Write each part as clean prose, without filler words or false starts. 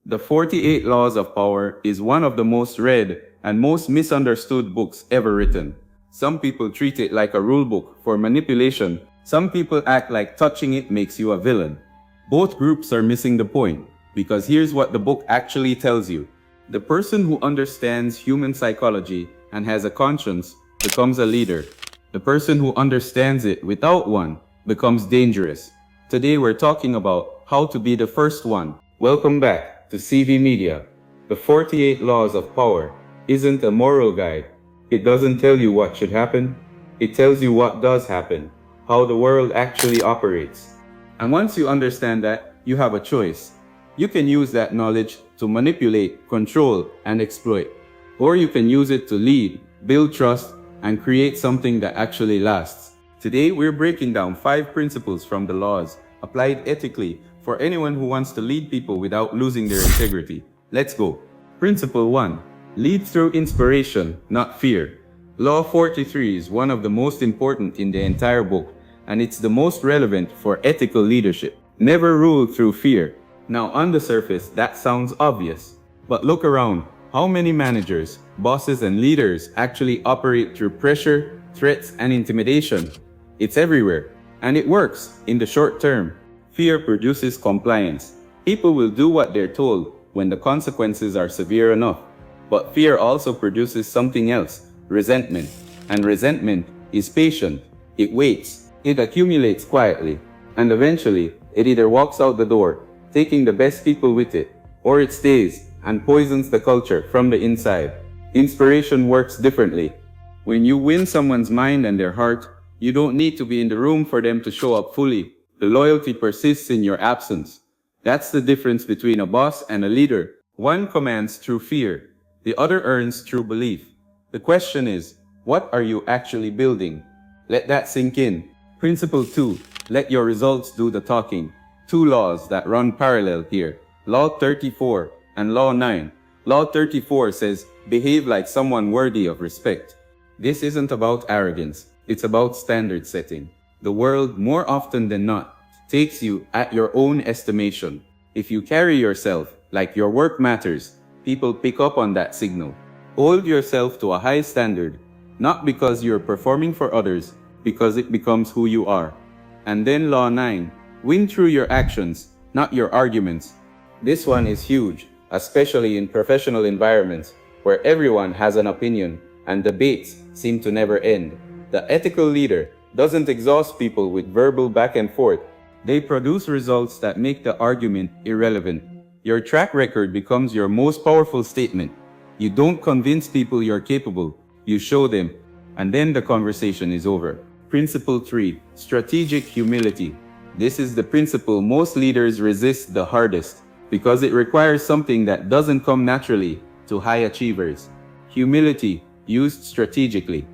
The 48 Laws of Power is one of the most read and most misunderstood books ever written. Some people treat it like a rule book for manipulation. Some people act like touching it makes you a villain. Both groups are missing the point, because here's what the book actually tells you. The person who understands human psychology and has a conscience becomes a leader. The person who understands it without one becomes dangerous. Today we're talking about how to be the first one. Welcome back to CV Media. The 48 Laws of Power isn't a moral guide. It doesn't tell you what should happen. It tells you what does happen, how the world actually operates. And once you understand that, you have a choice. You can use that knowledge to manipulate, control, and exploit. Or you can use it to lead, build trust, and create something that actually lasts. Today, we're breaking down 5 principles from the laws, applied ethically, for anyone who wants to lead people without losing their integrity. Let's go. Principle 1. Lead through inspiration, not fear. Law 43 is one of the most important in the entire book, and it's the most relevant for ethical leadership. Never rule through fear. Now, on the surface, that sounds obvious. But look around. How many managers, bosses, and leaders actually operate through pressure, threats, and intimidation? It's everywhere. And it works in the short term. Fear produces compliance. People will do what they're told when the consequences are severe enough. But fear also produces something else, resentment. And resentment is patient. It waits. It accumulates quietly. And eventually, it either walks out the door, taking the best people with it, or it stays and poisons the culture from the inside. Inspiration works differently. When you win someone's mind and their heart, you don't need to be in the room for them to show up fully. The loyalty persists in your absence. That's the difference between a boss and a leader. One commands through fear. The other earns through belief. The question is, what are you actually building? Let that sink in. Principle 2. Let your results do the talking. 2 laws that run parallel here. Law 34 and Law 9. Law 34 says, behave like someone worthy of respect. This isn't about arrogance. It's about standard setting. The world, more often than not, takes you at your own estimation. If you carry yourself like your work matters, people pick up on that signal. Hold yourself to a high standard, not because you're performing for others, because it becomes who you are. And then Law 9, win through your actions, not your arguments. This one is huge, especially in professional environments where everyone has an opinion and debates seem to never end. The ethical leader doesn't exhaust people with verbal back and forth. They produce results that make the argument irrelevant. Your track record becomes your most powerful statement. You don't convince people you're capable, you show them, and then the conversation is over. Principle 3. Strategic humility. This is the principle most leaders resist the hardest, because it requires something that doesn't come naturally to high achievers. Humility used strategically.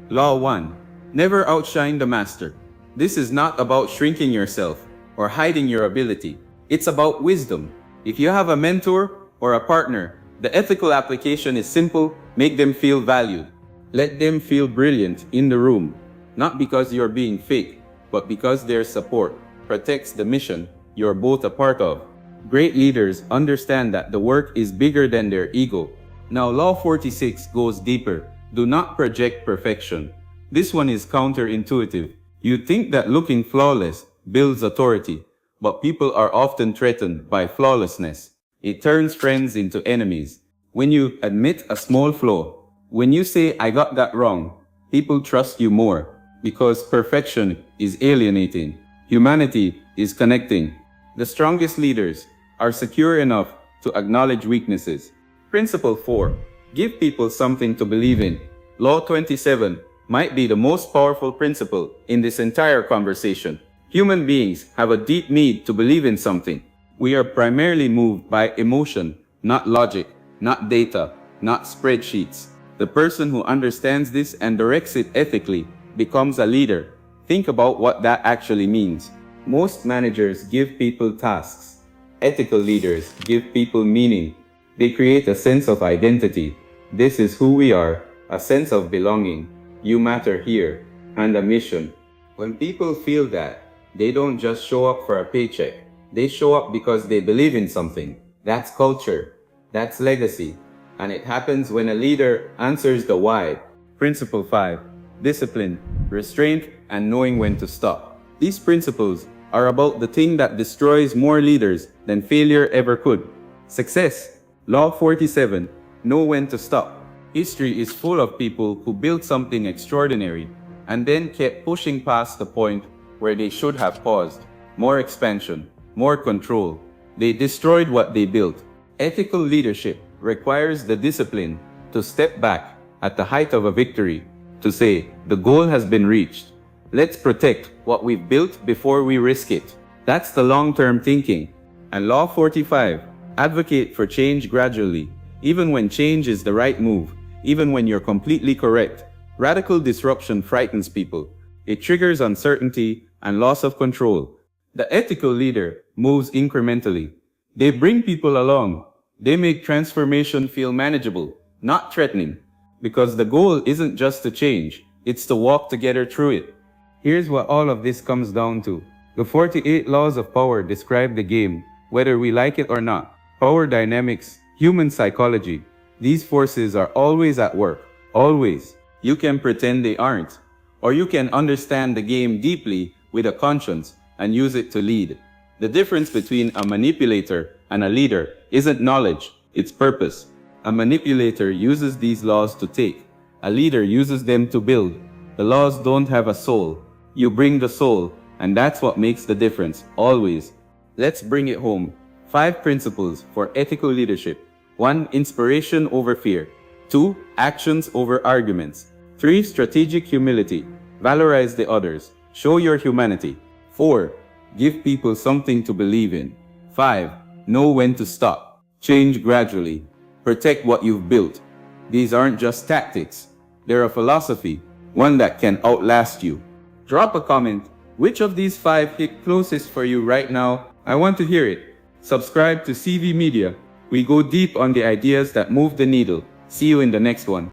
Law 1. Never outshine the master. This is not about shrinking yourself or hiding your ability. It's about wisdom. If you have a mentor or a partner, the ethical application is simple: make them feel valued. Let them feel brilliant in the room, not because you're being fake, but because their support protects the mission you're both a part of. Great leaders understand that the work is bigger than their ego. Now, Law 46 goes deeper. Do not project perfection. This one is counterintuitive. You think that looking flawless builds authority, but people are often threatened by flawlessness. It turns friends into enemies. When you admit a small flaw, when you say, I got that wrong, people trust you more, because perfection is alienating. Humanity is connecting. The strongest leaders are secure enough to acknowledge weaknesses. Principle 4. Give people something to believe in. Law 27 might be the most powerful principle in this entire conversation. Human beings have a deep need to believe in something. We are primarily moved by emotion, not logic, not data, not spreadsheets. The person who understands this and directs it ethically becomes a leader. Think about what that actually means. Most managers give people tasks. Ethical leaders give people meaning. They create a sense of identity. This is who we are, a sense of belonging. You matter here, and a mission. When people feel that, they don't just show up for a paycheck. They show up because they believe in something. That's culture. That's legacy. And it happens when a leader answers the why. Principle 5. Discipline, restraint, and knowing when to stop. These principles are about the thing that destroys more leaders than failure ever could. Success. Law 47. Know when to stop. History is full of people who built something extraordinary and then kept pushing past the point where they should have paused. More expansion, more control. They destroyed what they built. Ethical leadership requires the discipline to step back at the height of a victory, to say, the goal has been reached. Let's protect what we've built before we risk it. That's the long-term thinking. And Law 45, advocate for change gradually, even when change is the right move, even when you're completely correct. Radical disruption frightens people. It triggers uncertainty and loss of control. The ethical leader moves incrementally. They bring people along. They make transformation feel manageable, not threatening. Because the goal isn't just to change, it's to walk together through it. Here's what all of this comes down to. The 48 laws of power describe the game, whether we like it or not. Power dynamics, human psychology. These forces are always at work. Always. You can pretend they aren't. Or you can understand the game deeply with a conscience and use it to lead. The difference between a manipulator and a leader isn't knowledge, it's purpose. A manipulator uses these laws to take. A leader uses them to build. The laws don't have a soul. You bring the soul, and that's what makes the difference, always. Let's bring it home. 5 principles for ethical leadership. 1. Inspiration over fear. 2. Actions over arguments. 3. Strategic humility. Valorize the others. Show your humanity. 4. Give people something to believe in. 5. Know when to stop. Change gradually. Protect what you've built. These aren't just tactics. They're a philosophy, one that can outlast you. Drop a comment. Which of these 5 hit closest for you right now? I want to hear it. Subscribe to CV Media. We go deep on the ideas that move the needle. See you in the next one.